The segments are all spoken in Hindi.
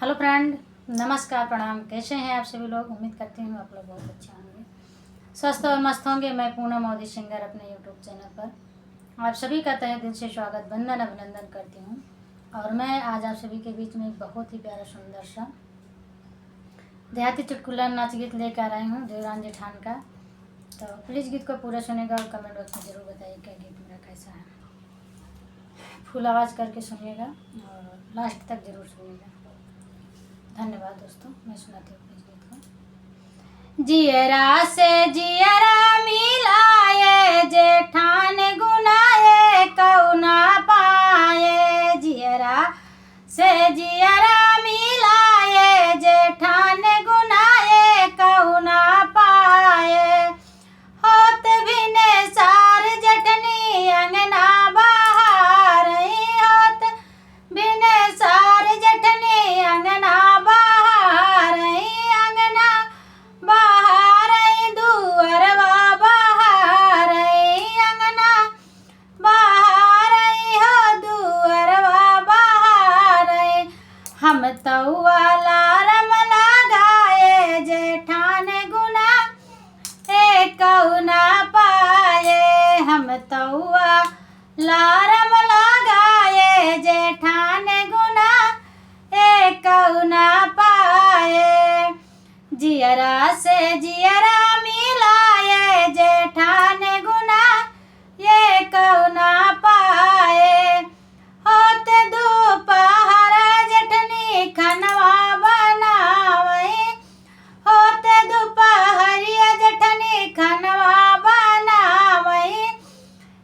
हेलो फ्रेंड, नमस्कार, प्रणाम। कैसे हैं आप सभी लोग? उम्मीद करती हूँ आप लोग बहुत अच्छे होंगे, स्वस्थ और मस्त होंगे। मैं पूनम मोदी सिंगर अपने यूट्यूब चैनल पर आप सभी का तहे दिल से स्वागत, वंदन, अभिनंदन करती हूँ। और मैं आज आप सभी के बीच में एक बहुत ही प्यारा सुंदर सा देहाती चुटकुला नाच गीत लेकर आई हूँ देवरान जेठान का। तो प्लीज़ गीत को पूरा सुनेगा और कमेंट बॉक्स में ज़रूर बताइए क्या गीत मेरा कैसा है। फुल आवाज़ करके सुनिएगा और लास्ट तक ज़रूर सुनिएगा। धन्यवाद दोस्तों। मैं सुनाती हूँ प्लीज गीत को। जियरा से जियरा मिलाए, जेठान गुनाए कौना पाए। जियरा से जियरा मिलाए, जेठान गुनाए कौना पाए। होत भिने सार जटनी अंगना बहार, होत भिने सार जटनी अंगना बहार, अंगना बहार दुअरवा बहार, अंगना बहार हो दुअरवा बहार। हम तौआ लारम लगाए, जेठान गुना कौना पाए। हम तौआ लारम लगाए, जेठान गुना कौना पाए। जियरा से जियरा मिलाए, जेठान गुना ये कौना पाए। होते दोपहर जेठनी खनवा बनावे, होते दोपहरिया जेठनी खनवा बनावे,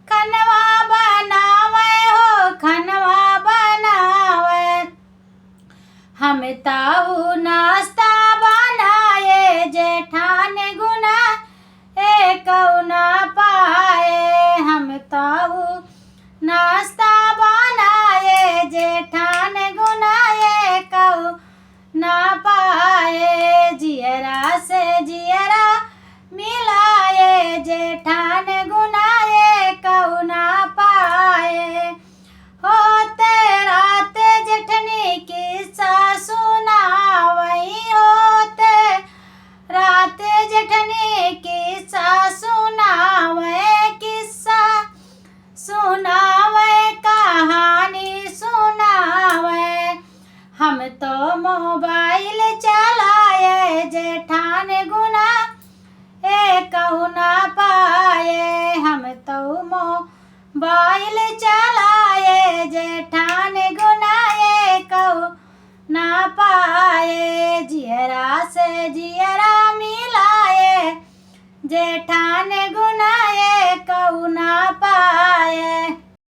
खनवा बनावे हो खनवा बनावे। हम ताऊ नाश्ता बनाए, जेठान गुना कौना पाए। हम ताऊ नाश्ता बनाए, जेठान गुना कौना पाए। जियरा से जियरा मिलाए, जेठान गुना कौना पाए। होते रात जेठनी किस्सा सुनावई, होते रात जेठनी किस्सा सुनावे, किस्सा सुनावे कहानी सुनावे। हम तो मोबाइल चलाए, जेठान गुना कौना पाए। हम तो मोबाइल चलाए, जेठान गुना कौना पाए।